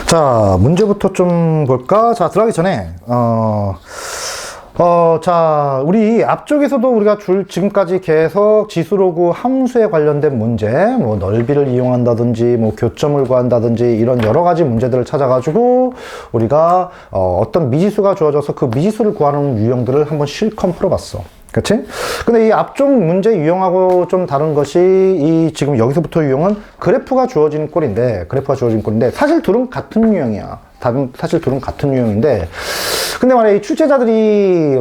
자, 문제부터 좀 볼까? 자, 들어가기 전에, 자, 우리 앞쪽에서도 우리가 지금까지 계속 지수로그 함수에 관련된 문제, 뭐 넓이를 이용한다든지, 뭐 교점을 구한다든지, 이런 여러 가지 문제들을 찾아가지고, 우리가, 어떤 미지수가 주어져서 그 미지수를 구하는 유형들을 한번 실컷 풀어봤어. 그치? 근데 이 앞쪽 문제 유형하고 좀 다른 것이 이 지금 여기서부터 유형은 그래프가 주어지는 꼴인데, 사실 둘은 같은 유형이야. 사실 둘은 같은 유형인데, 근데 말이야, 이 출제자들이,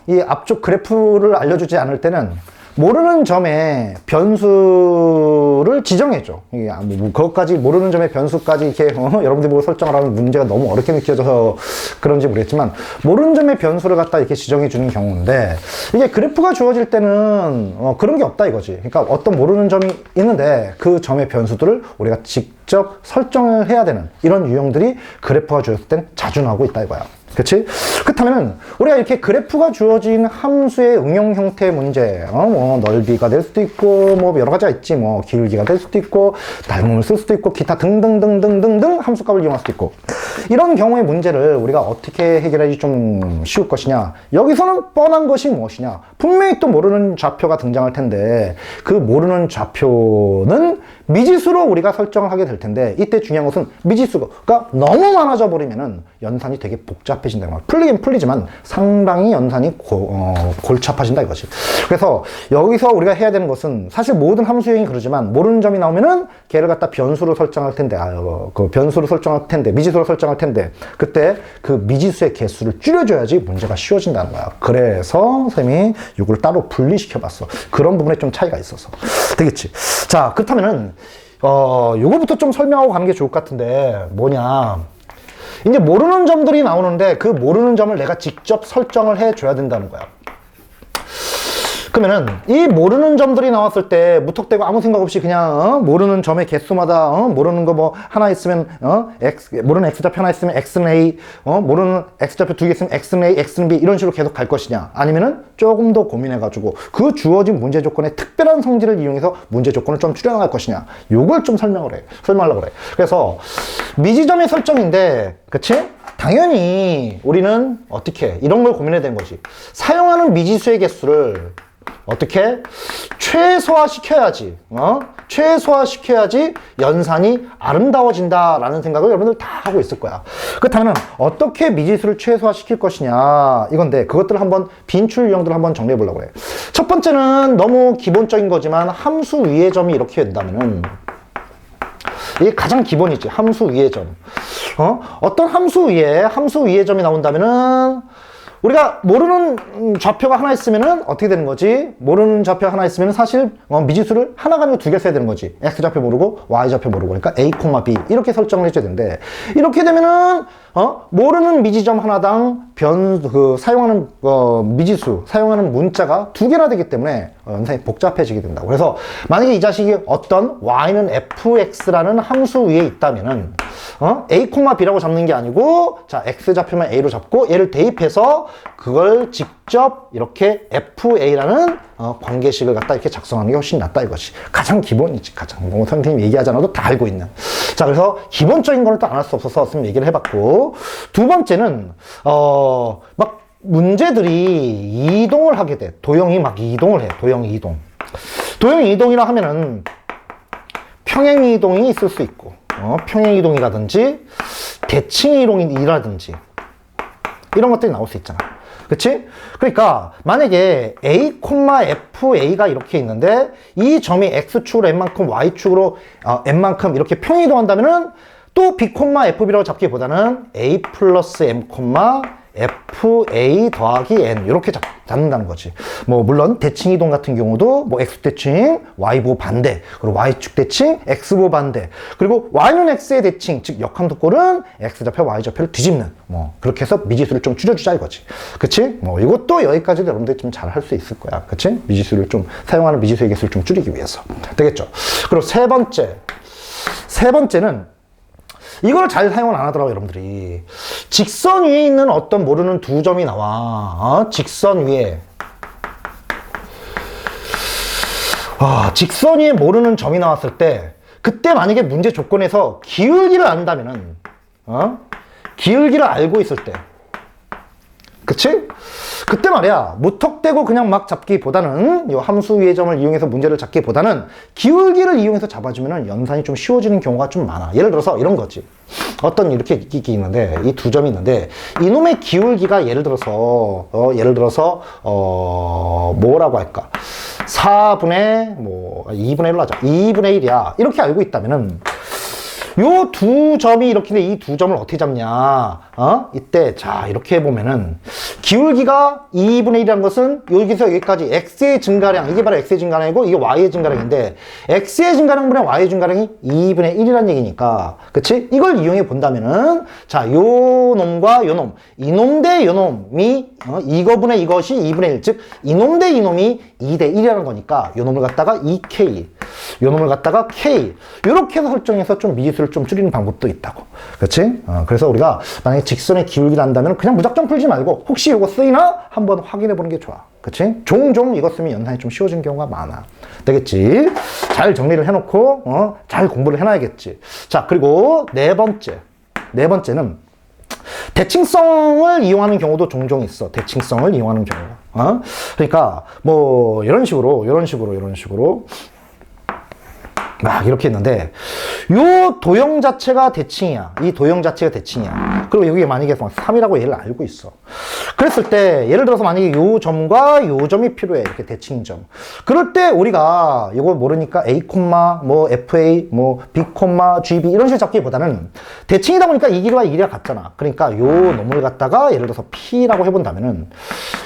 이 앞쪽 그래프를 알려주지 않을 때는 모르는 점에 변수를 지정해줘. 그것까지, 모르는 점의 변수까지 이렇게, 여러분들이 보고 설정하라는 문제가 너무 어렵게 느껴져서 그런지 모르겠지만, 모르는 점의 변수를 갖다 이렇게 지정해주는 경우인데, 이게 그래프가 주어질 때는, 그런 게 없다 이거지. 그러니까 어떤 모르는 점이 있는데, 그 점의 변수들을 우리가 직접 설정을 해야 되는 이런 유형들이 그래프가 주어질 때는 자주 나오고 있다 이거야. 그치? 그렇다면 우리가 이렇게 그래프가 주어진 함수의 응용 형태의 문제, 뭐 넓이가 될 수도 있고, 뭐 여러 가지가 있지, 뭐 기울기가 될 수도 있고, 닮음을 쓸 수도 있고, 기타 등등등등등등 함수값을 이용할 수도 있고, 이런 경우의 문제를 우리가 어떻게 해결하기 좀 쉬울 것이냐? 여기서는 뻔한 것이 무엇이냐? 분명히 또 모르는 좌표가 등장할 텐데, 그 모르는 좌표는 미지수로 우리가 설정을 하게 될 텐데, 이때 중요한 것은 미지수가 너무 많아져 버리면은 연산이 되게 복잡해진다. 풀리긴 풀리지만 상당히 연산이 골잡하진다 이거지. 그래서 여기서 우리가 해야 되는 것은, 사실 모든 함수 유형이 그러지만 모르는 점이 나오면은 걔를 갖다 변수로 설정할 텐데, 그 변수로 설정할 텐데, 미지수로 설정할 텐데, 그때 그 미지수의 개수를 줄여줘야지 문제가 쉬워진다는 거야. 그래서 선생님이 이걸 따로 분리시켜 봤어. 그런 부분에 좀 차이가 있어서. 되겠지? 자, 그렇다면은 요거부터 좀 설명하고 가는 게 좋을 것 같은데, 뭐냐, 이제 모르는 점들이 나오는데 그 모르는 점을 내가 직접 설정을 해줘야 된다는 거야. 그러면은 이 모르는 점들이 나왔을 때 무턱대고 아무 생각 없이 그냥 모르는 점의 개수마다 모르는 거 뭐 하나 있으면 모르는 x좌표 하나 있으면 x는 a, 모르는 x좌표 두 개 있으면 x는 a, x는 b, 이런 식으로 계속 갈 것이냐, 아니면은 조금 더 고민해가지고 그 주어진 문제 조건의 특별한 성질을 이용해서 문제 조건을 좀 줄여나갈 것이냐, 요걸 좀 설명하려고 그래. 그래서 미지점의 설정인데, 그치? 당연히 우리는 어떻게 이런 걸 고민해야 되는 거지. 사용하는 미지수의 개수를 어떻게 최소화시켜야지, 최소화시켜야지 연산이 아름다워진다라는 생각을 여러분들 다 하고 있을 거야. 그렇다면 어떻게 미지수를 최소화시킬 것이냐 이건데, 그것들을 한번 빈출 유형들을 한번 정리해 보려고 해. 첫 번째는 너무 기본적인 거지만, 함수 위의 점이 이렇게 된다면은, 이게 가장 기본이지. 함수 위의 점. 어떤 함수 위의 점이 나온다면은, 우리가 모르는 좌표가 하나 있으면은 어떻게 되는 거지? 모르는 좌표 하나 있으면은 사실 미지수를 하나가 아니고 두 개 써야 되는 거지. X좌표 모르고 Y좌표 모르고. 그러니까 A, B 이렇게 설정을 해줘야 되는데, 이렇게 되면은 모르는 미지점 하나당 사용하는 미지수, 사용하는 문자가 두 개나 되기 때문에 연산이 복잡해지게 된다고. 그래서 만약에 이 자식이 어떤 Y는 fx라는 함수 위에 있다면은 A, B라고 잡는 게 아니고, 자, X좌표만 A로 잡고 얘를 대입해서 그걸 직접 이렇게 FA라는 관계식을 갖다 이렇게 작성하는 게 훨씬 낫다 이것이 가장 기본이지. 가장 뭐 선생님이 얘기하지 않아도 다 알고 있는. 자, 그래서 기본적인 거는 또 안 할 수 없어서 선생님 얘기를 해봤고, 두 번째는 막 문제들이 이동을 하게 돼. 도형이 막 이동을 해. 도형 이동이라 하면은 평행 이동이 있을 수 있고, 평행 이동이라든지 대칭 이동이라든지 이런 것들이 나올 수 있잖아. 그치? 그러니까 만약에 A, FA가 이렇게 있는데, 이 점이 X축으로 N만큼, Y축으로 N만큼 이렇게 평행 이동한다면은 또 B, FB라고 잡기보다는 A 플러스 M, FA 더하기 N 이렇게 잡는다는 거지. 뭐 물론 대칭 이동 같은 경우도 뭐 X 대칭, Y보 반대, 그리고 Y축 대칭, X보 반대, 그리고 Y는 X의 대칭, 즉 역함도꼴은 X좌표, Y좌표를 뒤집는, 뭐 그렇게 해서 미지수를 좀 줄여주자 이거지. 그치? 뭐 이것도 여기까지도 여러분들이 좀 잘 할 수 있을 거야. 그치? 미지수를 좀, 사용하는 미지수의 개수를 좀 줄이기 위해서. 되겠죠? 그리고 세 번째는 이걸 잘 사용을 안 하더라고요, 여러분들이. 직선 위에 있는 어떤 모르는 두 점이 나와. 직선 위에. 직선 위에 모르는 점이 나왔을 때, 그때 만약에 문제 조건에서 기울기를 안다면은, 기울기를 알고 있을 때. 그치? 그때 말이야, 무턱대고 그냥 막 잡기보다는, 이 함수 위의 점을 이용해서 문제를 잡기보다는 기울기를 이용해서 잡아주면 연산이 좀 쉬워지는 경우가 좀 많아. 예를 들어서 이런 거지. 어떤 이렇게 있는데, 이 두 점이 있는데, 이놈의 기울기가 예를 들어서, 뭐라고 할까? 4분의, 2분의 1로 하자. 2분의 1이야. 이렇게 알고 있다면은, 요 두 점이 이렇게 이 두 점을 어떻게 잡냐? 이때, 자, 이렇게 해보면은, 기울기가 2분의 1이라는 것은 여기서 여기까지 x의 증가량, 이게 바로 x의 증가량이고, 이게 y의 증가량인데, x의 증가량분의 y의 증가량이 2분의 1이라는 얘기니까, 그치? 이걸 이용해 본다면은, 자, 요 놈과 요 놈, 이놈 대 요 놈이, 이거분의 이것이 2분의 1, 즉, 이놈 대 이놈이 2대 1이라는 거니까, 요 놈을 갖다가 2k, 요 놈을 갖다가 k, 요렇게 해서 설정해서 좀 미지수를 좀 줄이는 방법도 있다고. 그렇지? 그래서 우리가 만약에 직선의 기울기를 한다면 그냥 무작정 풀지 말고 혹시 이거 쓰이나 한번 확인해 보는 게 좋아. 그렇지? 종종 이거 쓰면 연산이 좀 쉬워지는 경우가 많아. 되겠지? 잘 정리를 해놓고 잘 공부를 해놔야겠지. 자, 그리고 네 번째는 대칭성을 이용하는 경우도 종종 있어. 대칭성을 이용하는 경우가. 그러니까 뭐 이런 식으로 막 이렇게 했는데 요 도형 자체가 대칭이야. 이 도형 자체가 대칭이야. 그리고 여기 만약에 3이라고 얘를 알고 있어. 그랬을 때 예를 들어서 만약에 요 점과 요 점이 필요해. 이렇게 대칭점. 그럴 때 우리가 이거 모르니까 A, 뭐 FA, 뭐 B, GB 이런 식으로 잡기보다는 대칭이다 보니까 이 길이와 이 길이가 같잖아. 그러니까 요 놈을 갖다가 예를 들어서 P라고 해본다면은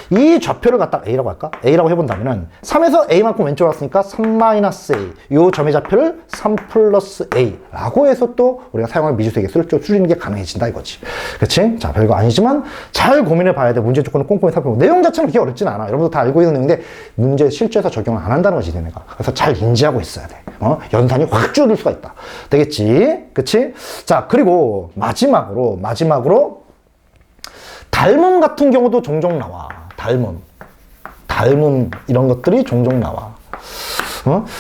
이 좌표를 갖다가 A라고 할까? A라고 해본다면은 3에서 A만큼 왼쪽으로 왔으니까 3-A. 요 점의 좌표를 3 플러스 A 라고 해서 또 우리가 사용할 미지수의 개수를 좀 줄이는 게 가능해진다 이거지. 그치? 자, 별거 아니지만 잘 고민해 봐야 돼. 문제 조건을 꼼꼼히 살펴보고. 내용 자체는 그렇게 어렵진 않아. 여러분도 다 알고 있는 내용인데 문제 실제에서 적용을 안 한다는 거지, 얘네가. 그래서 잘 인지하고 있어야 돼. 연산이 확 줄어들 수가 있다. 되겠지? 그치? 자, 그리고 마지막으로 닮음 같은 경우도 종종 나와. 닮음 이런 것들이 종종 나와.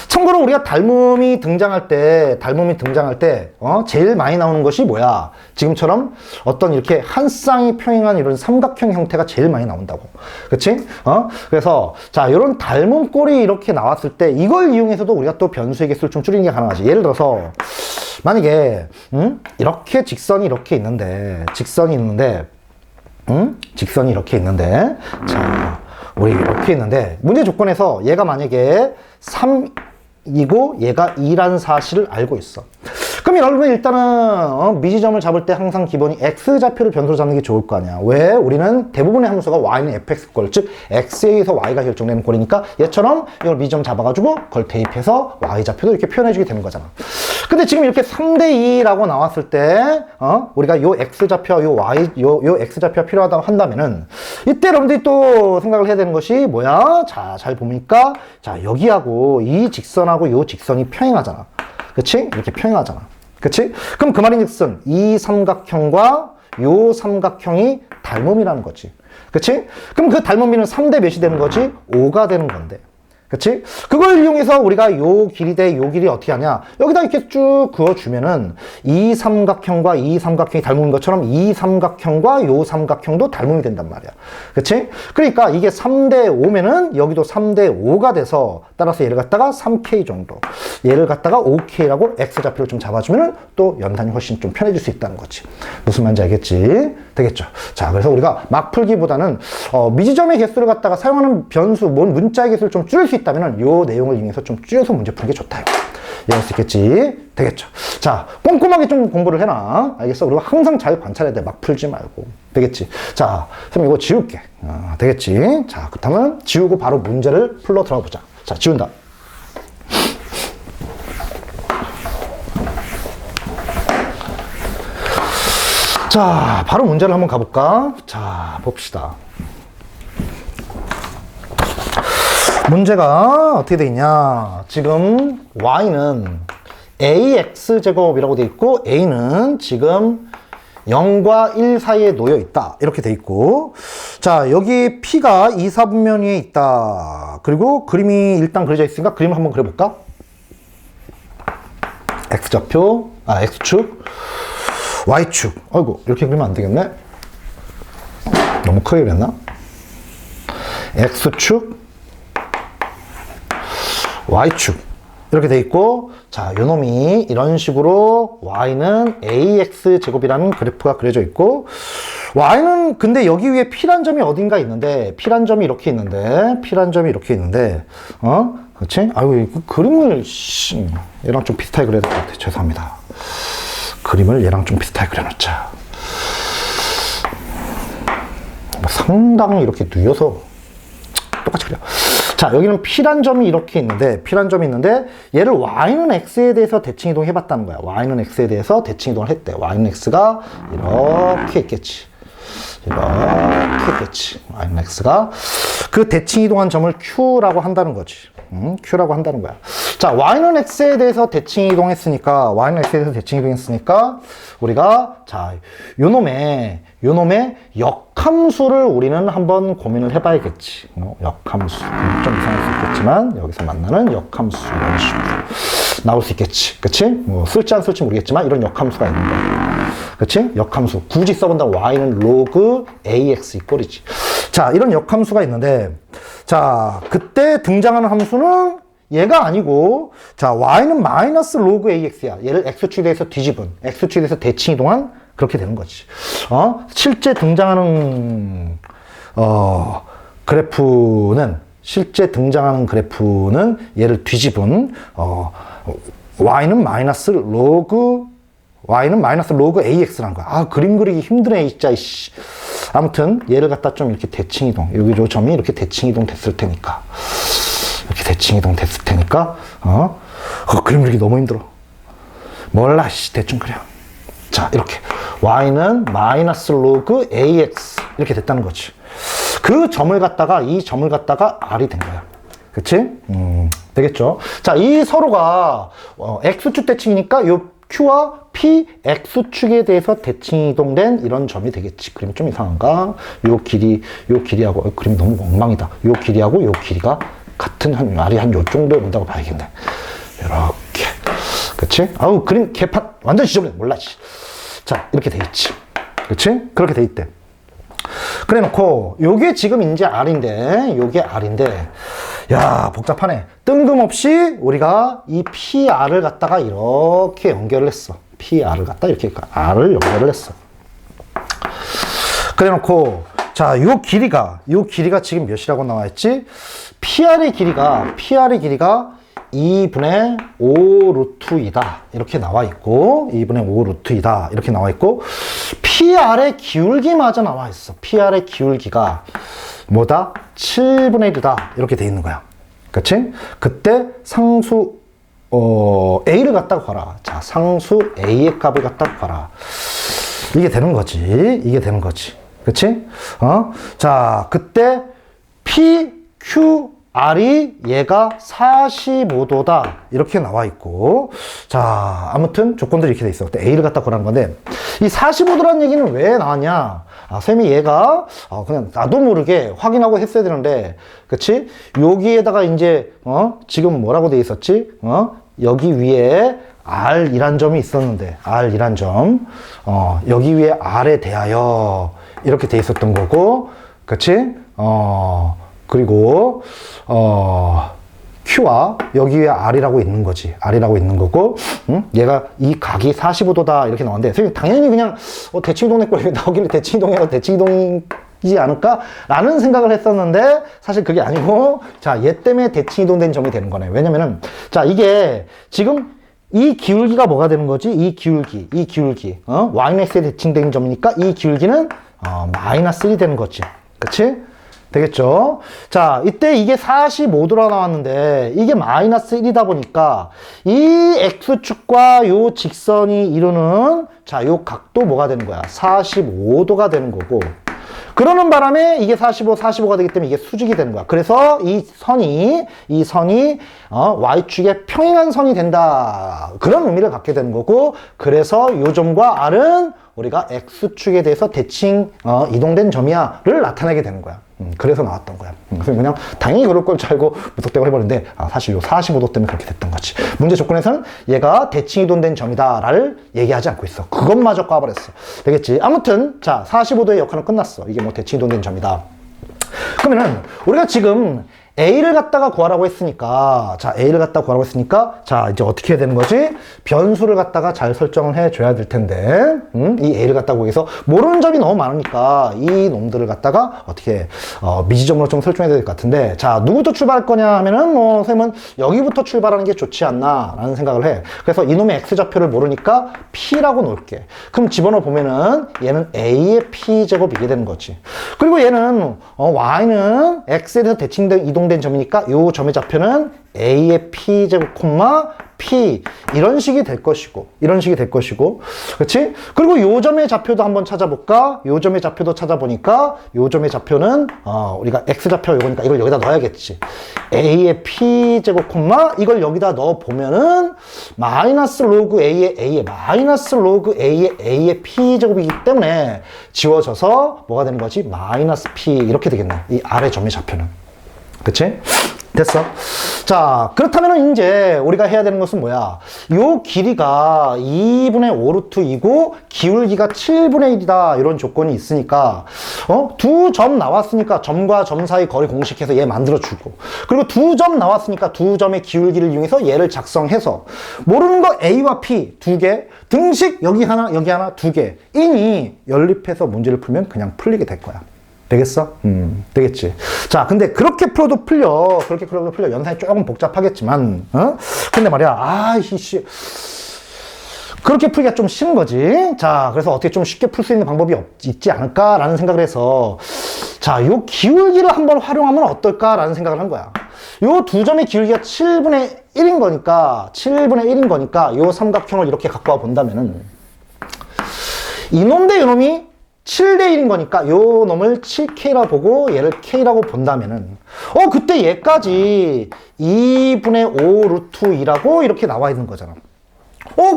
참고로 우리가 닮음이 등장할 때 제일 많이 나오는 것이 뭐야? 지금처럼 어떤 이렇게 한 쌍이 평행한 이런 삼각형 형태가 제일 많이 나온다고. 그치? 그래서 자, 이런 닮음 꼴이 이렇게 나왔을 때 이걸 이용해서도 우리가 또 변수의 개수를 좀 줄이는 게 가능하지. 예를 들어서 만약에 이렇게 직선이 이렇게 있는데 자, 우리 이렇게 있는데 문제 조건에서 얘가 만약에 3이고 얘가 2라는 사실을 알고 있어. 그럼 여러분 일단은 미지점을 잡을 때 항상 기본이 x좌표를 변수로 잡는 게 좋을 거 아니야. 왜? 우리는 대부분의 함수가 y는 fx꼴, 즉 x에 의해서 y가 결정되는 꼴이니까 얘처럼 이걸 미지점 잡아가지고 그걸 대입해서 y좌표도 이렇게 표현해주게 되는 거잖아. 근데 지금 이렇게 3대2라고 나왔을 때 우리가 요 x좌표와 요 x좌표가 필요하다고 한다면은 이때 여러분들이 또 생각을 해야 되는 것이 뭐야? 자, 잘 보니까 자, 여기하고 이 직선하고 요 직선이 평행하잖아. 그치? 이렇게 평행하잖아. 그치? 그럼 그 말인즉슨 이 삼각형과 요 삼각형이 닮음이라는 거지. 그치? 그럼 그 닮음비는 3대 몇이 되는 거지? 5가 되는 건데. 그치? 그걸 이용해서 우리가 요 길이 대 요 길이 어떻게 하냐? 여기다 이렇게 쭉 그어주면은 이 삼각형과 이 삼각형이 닮은 것처럼 이 삼각형과 요 삼각형도 닮음이 된단 말이야. 그치? 그러니까 이게 3대 5면은 여기도 3대 5가 돼서 따라서 얘를 갖다가 3K 정도. 얘를 갖다가 5K라고 X좌표를 좀 잡아주면은 또 연산이 훨씬 좀 편해질 수 있다는 거지. 무슨 말인지 알겠지? 되겠죠? 자, 그래서 우리가 막 풀기보다는 미지점의 개수를 갖다가 사용하는 변수, 문자의 개수를 좀 줄일 수 있다면 요 내용을 이용해서 좀 줄여서 문제 푸는 게 좋다. 이해할 수 있겠지? 되겠죠? 자, 꼼꼼하게 좀 공부를 해놔. 알겠어? 그리고 항상 잘 관찰해야 돼. 막 풀지 말고. 되겠지? 자, 선생님 이거 지울게. 되겠지? 자, 그렇다면 지우고 바로 문제를 풀러 들어가 보자. 자, 지운다. 자, 바로 문제를 한번 가볼까? 자, 봅시다. 문제가 어떻게 돼 있냐? 지금 y는 ax제곱이라고 돼 있고 a는 지금 0과 1 사이에 놓여 있다. 이렇게 돼 있고, 자, 여기 p가 2, 4분면 위에 있다. 그리고 그림이 일단 그려져 있으니까 그림을 한번 그려볼까? x좌표, x축. Y축. 아이고, 이렇게 그리면 안 되겠네. 너무 크게 그렸나? X축, Y축. 이렇게 돼 있고, 자, 요 놈이 이런 식으로 Y는 AX 제곱이라는 그래프가 그려져 있고, Y는 근데 여기 위에 P란 점이 어딘가 있는데, P란 점이 이렇게 있는데, 그렇지? 아이고, 그 그림을, 얘랑 좀 비슷하게 그려야 될 것 같아. 죄송합니다. 그림을 얘랑 좀 비슷하게 그려놓자. 상당히 이렇게 누여서 똑같이 그려. 자, 여기는 P란 점이 이렇게 있는데, 얘를 Y는 X에 대해서 대칭 이동 해봤다는 거야. Y는 X에 대해서 대칭 이동을 했대. Y는 X가 이렇게 있겠지. Y는 X가 그 대칭 이동한 점을 Q라고 한다는 거지. Q라고 한다는 거야. 자, Y는 X에 대해서 대칭 이동했으니까, 우리가, 자, 요 놈의 역함수를 우리는 한번 고민을 해봐야겠지. 역함수. 좀 이상할 수 있겠지만, 여기서 만나는 역함수. 이런 식으로 나올 수 있겠지. 그치? 뭐, 쓸지 안 쓸지 모르겠지만, 이런 역함수가 있는 거야. 그치? 역함수. 굳이 써본다면 Y는 로그 AX 이꼴이지. 자, 이런 역함수가 있는데, 자, 그때 등장하는 함수는 얘가 아니고, 자, Y는 마이너스 로그 AX야. 얘를 X축에 대해서 뒤집은, X축에 대해서 대칭 이동한, 그렇게 되는 거지. 실제 등장하는, 그래프는 얘를 뒤집은, Y는 마이너스 로그 AX라는 거야. 아, 그림 그리기 힘드네, 진짜, 이씨. 아무튼, 얘를 갖다 좀 이렇게 대칭 이동. 여기 요 점이 이렇게 대칭 이동 됐을 테니까. 그림 그리기 너무 힘들어. 몰라, 씨. 대충 그려. 자, 이렇게. Y는 마이너스 로그 AX. 이렇게 됐다는 거지. 이 점을 갖다가 R이 된 거야. 그치? 되겠죠? 자, 이 서로가, X축 대칭이니까 요 Q와 P, X축에 대해서 대칭 이동된 이런 점이 되겠지. 그림이 좀 이상한가? 요 길이하고, 그림이 너무 엉망이다. 요 길이하고 요 길이가 같은 R이 한 요 정도 된다고 봐야겠네. 이렇게. 그치? 아우, 그림 개판 완전 지저분해. 몰라, 씨. 자, 이렇게 돼 있지. 그치? 그렇게 돼 있대. 그래 놓고, 요게 지금 이제 R인데, 야, 복잡하네. 뜬금없이 우리가 이 PR을 갖다가 이렇게 연결을 했어. PR을 갖다 이렇게 R을 연결을 했어. 그래 놓고, 자, 요 길이가 지금 몇이라고 나와 있지? PR의 길이가 2분의 5 루트 2다. 이렇게 나와 있고, 2분의 5 루트 2다. 이렇게 나와 있고, PR의 기울기마저 나와 있어. PR의 기울기가 뭐다? 7분의 1이다. 이렇게 돼 있는 거야. 그치? 그때 상수, A를 갖다가 봐라. 자, 상수 A의 값을 갖다가 봐라. 이게 되는 거지. 그치? 자, 그때 P, Q, R이 얘가 45도다. 이렇게 나와 있고. 자, 아무튼 조건들이 이렇게 돼 있어. 그때 A를 갖다 구하는 건데, 이 45도라는 얘기는 왜 나왔냐? 쌤이 얘가, 그냥 나도 모르게 확인하고 했어야 되는데, 그치? 여기에다가 이제, 지금 뭐라고 돼 있었지? 여기 위에 R이란 점이 있었는데, R이란 점. 여기 위에 R에 대하여 이렇게 돼 있었던 거고, 그치? 그리고, Q와 여기 위에 R이라고 있는 거지. R이라고 있는 거고, 얘가 이 각이 45도다. 이렇게 나왔는데, 선생님, 당연히 그냥, 대칭이동의 꼴이 나오길래 대칭이동이지 않을까? 라는 생각을 했었는데, 사실 그게 아니고, 자, 얘 때문에 대칭이동된 점이 되는 거네. 왜냐면은, 자, 이게 지금 이 기울기가 뭐가 되는 거지? 이 기울기. Y는 X에 대칭된 점이니까 이 기울기는, 마이너스 1이 되는 거지. 그치? 되겠죠? 자, 이때 이게 45도라 나왔는데 이게 마이너스 1이다 보니까 이 X축과 요 직선이 이루는 자, 요 각도 뭐가 되는 거야? 45도가 되는 거고, 그러는 바람에 이게 45가 되기 때문에 이게 수직이 되는 거야. 그래서 이 선이 Y축에 평행한 선이 된다. 그런 의미를 갖게 되는 거고, 그래서 요 점과 R은 우리가 X축에 대해서 대칭 이동된 점이야를 나타내게 되는 거야. 그래서 나왔던 거야. 그래서 그냥 당연히 그럴 걸 줄 알고 무턱대고 해버렸는데 사실 요 45도 때문에 그렇게 됐던 거지. 문제 조건에서는 얘가 대칭 이동된 점이다를 얘기하지 않고 있어. 그것마저 까버렸어. 되겠지? 아무튼 자 45도의 역할은 끝났어. 이게 뭐 대칭 이동된 점이다. 그러면은 우리가 지금 A를 갖다가 구하라고 했으니까 A를 갖다가 구하라고 했으니까 이제 어떻게 해야 되는 거지? 변수를 갖다가 잘 설정을 해줘야 될 텐데 이 A를 갖다가 구해서 모르는 점이 너무 많으니까 이 놈들을 갖다가 어떻게 미지점으로 좀 설정해야 될 것 같은데 누구부터 출발할 거냐 하면은 뭐 선생님은 여기부터 출발하는 게 좋지 않나 라는 생각을 해. 그래서 이놈의 X좌표를 모르니까 P라고 놓을게. 그럼 집어넣어 보면은 얘는 A의 P제곱이게 되는 거지. 그리고 얘는 Y는 X에 대해서 대칭된 이동된 점이니까 이 점의 좌표는 A의 P제곱 콤마 P 이런 식이 될 것이고 그렇지? 그리고 이 점의 좌표도 한번 찾아볼까? 이 점의 좌표도 찾아보니까 이 점의 좌표는 우리가 X좌표 이거니까 이걸 여기다 넣어야겠지. A의 P제곱 콤마 이걸 여기다 넣어보면은 마이너스 로그 A의 마이너스 로그 A의 P제곱이기 때문에 지워져서 뭐가 되는 거지? 마이너스 P 이렇게 되겠네. 이 아래 점의 좌표는. 그치? 됐어. 자, 그렇다면 이제 우리가 해야 되는 것은 뭐야? 요 길이가 2분의 5 루트이고 기울기가 7분의 1이다. 이런 조건이 있으니까 두 점 나왔으니까 점과 점 사이 거리 공식해서 얘 만들어주고 그리고 두 점 나왔으니까 두 점의 기울기를 이용해서 얘를 작성해서 모르는 거 A와 P 두 개 등식 여기 하나 두 개 이니 연립해서 문제를 풀면 그냥 풀리게 될 거야. 되겠어? 되겠지. 자, 근데 그렇게 풀어도 풀려. 연산이 조금 복잡하겠지만, 근데 말이야, 그렇게 풀기가 좀 싫은 거지. 자, 그래서 어떻게 좀 쉽게 풀 수 있는 방법이 있지 않을까라는 생각을 해서, 요 기울기를 한번 활용하면 어떨까라는 생각을 한 거야. 요 두 점의 기울기가 7분의 1인 거니까, 요 삼각형을 이렇게 갖고 와 본다면은, 이놈 대 이놈이 7대 1인 거니까 요 놈을 7K라 보고 얘를 K라고 본다면은 그때 얘까지 2분의 5 루트 2라고 이렇게 나와 있는 거잖아.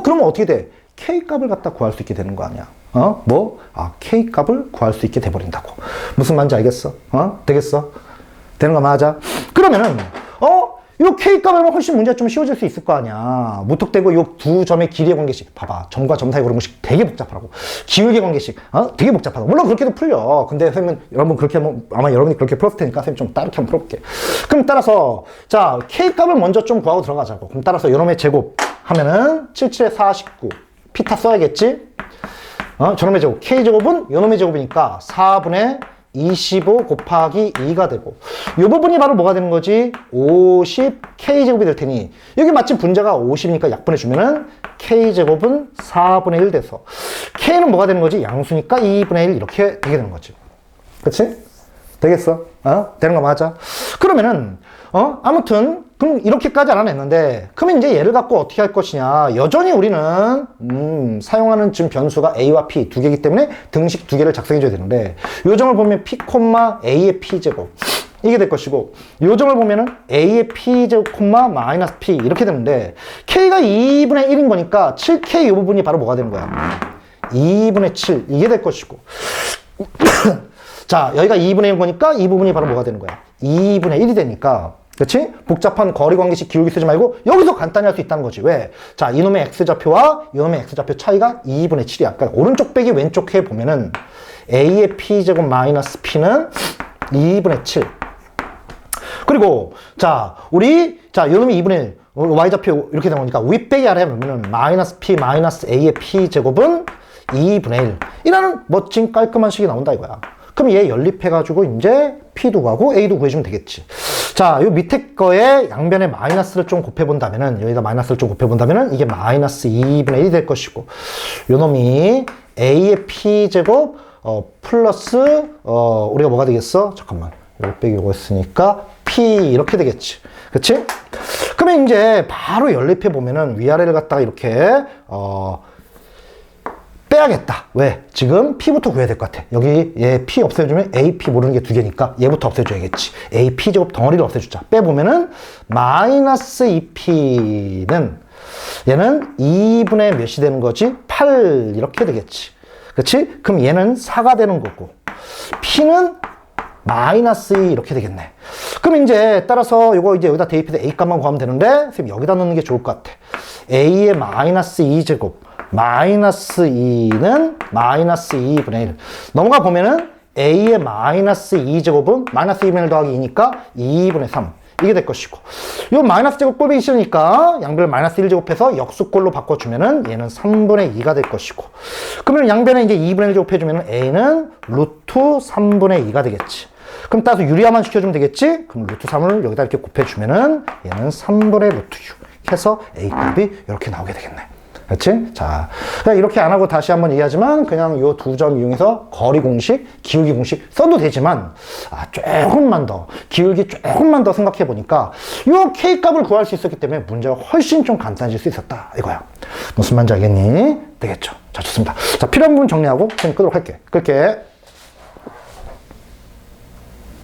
그러면 어떻게 돼? K 값을 갖다 구할 수 있게 되는 거 아니야. K 값을 구할 수 있게 돼버린다고. 무슨 말인지 알겠어? 되겠어? 되는 거 맞아? 그러면은 요 K 값이면 훨씬 문제가 좀 쉬워질 수 있을 거 아니야. 무턱대고 요 두 점의 길이의 관계식. 봐봐. 점과 점 사이 그런 것이 되게 복잡하고. 기울기 관계식. 되게 복잡하고. 물론 그렇게도 풀려. 근데 선생님은 여러분 그렇게 하면, 아마 여러분이 그렇게 풀었을 테니까 선생님 좀 따르게 한번 풀어볼게. 그럼 따라서, K 값을 먼저 좀 구하고 들어가자고. 그럼 따라서 요놈의 제곱 하면은 77에 49. 피타 써야겠지? 저놈의 제곱. K 제곱은 요놈의 제곱이니까 4분의 25 곱하기 2가 되고 이 부분이 바로 뭐가 되는 거지? 50K제곱이 될 테니 여기 마침 분자가 50이니까 약분해 주면은 K제곱은 4분의 1 돼서 K는 뭐가 되는 거지? 양수니까 2분의 1 이렇게 되게 되는 거지. 그치? 되겠어? 되는 거 맞아? 그러면은 아무튼 그럼 이렇게까지 알아냈는데 그러면 이제 얘를 갖고 어떻게 할 것이냐. 여전히 우리는 사용하는 지금 변수가 A와 P 두 개이기 때문에 등식 두 개를 작성해 줘야 되는데 요 점을 보면 P, A의 P제곱 이게 될 것이고 요 점을 보면은 A의 P제곱, 마이너스 P 이렇게 되는데 K가 2분의 1인 거니까 7K 이 부분이 바로 뭐가 되는 거야? 2분의 7 이게 될 것이고 자, 여기가 2분의 1인 거니까 이 부분이 바로 뭐가 되는 거야? 2분의 1이 되니까 그렇지? 복잡한 거리 관계식 기울기 쓰지 말고 여기서 간단히 할 수 있다는 거지. 왜? 자, 이놈의 X좌표와 이놈의 X좌표 차이가 2분의 7이야. 그러니까 오른쪽 빼기 왼쪽 해 보면은 A의 P제곱 마이너스 P는 2분의 7. 그리고 이놈이 2분의 1. Y좌표 이렇게 되는 거니까 윗빼기 아래 하면은 마이너스 P 마이너스 A의 P제곱은 2분의 1. 이라는 멋진 깔끔한 식이 나온다 이거야. 그럼 얘 연립해가지고 이제 P도 구하고 A도 구해주면 되겠지. 자, 요 밑에 거에 양변에 마이너스를 좀 곱해본다면은, 여기다 마이너스를 좀 곱해본다면은, 이게 마이너스 2분의 1이 될 것이고, 요 놈이 A의 P제곱, 플러스, 우리가 뭐가 되겠어? 잠깐만. 요거 빼기 요거 했으니까, P, 이렇게 되겠지. 그치? 그러면 이제 바로 연립해보면은, 위아래를 갖다가 이렇게, 빼야겠다. 왜? 지금 P부터 구해야 될 것 같아. 여기 얘 P 없애주면 AP 모르는 게 두 개니까 얘부터 없애줘야겠지. AP 제곱 덩어리를 없애주자. 빼보면은 마이너스 2P는 얘는 2분의 몇이 되는 거지? 8 이렇게 되겠지. 그치? 그럼 얘는 4가 되는 거고 P는 마이너스 2 이렇게 되겠네. 그럼 이제 따라서 이거 이제 여기다 대입해서 A 값만 구하면 되는데 선생님 여기다 넣는 게 좋을 것 같아. A의 마이너스 2제곱 마이너스 2는 마이너스 2분의 1. 넘어가 보면은 A의 마이너스 2제곱은 마이너스 2분의 1 더하기 2니까 2분의 3. 이게 될 것이고. 이 마이너스 제곱 꼴보기 싫으니까 양변을 마이너스 1제곱해서 역수꼴로 바꿔주면은 얘는 3분의 2가 될 것이고. 그러면 양변에 이제 2분의 1 제곱해주면은 A는 루트 3분의 2가 되겠지. 그럼 따라서 유리화만 시켜주면 되겠지? 그럼 루트 3을 여기다 이렇게 곱해주면은 얘는 3분의 루트 6 해서 A 값이 이렇게 나오게 되겠네. 그렇지? 자, 이렇게 안 하고 다시 한번 얘기하지만 그냥 이 두 점 이용해서 거리 공식, 기울기 공식 써도 되지만 조금만 더, 기울기 조금만 더 생각해 보니까 이 K 값을 구할 수 있었기 때문에 문제가 훨씬 좀 간단해질 수 있었다 이거야. 무슨 말인지 알겠니? 되겠죠? 자, 좋습니다. 자, 필요한 부분 정리하고 그냥 끄도록 할게. 끌게.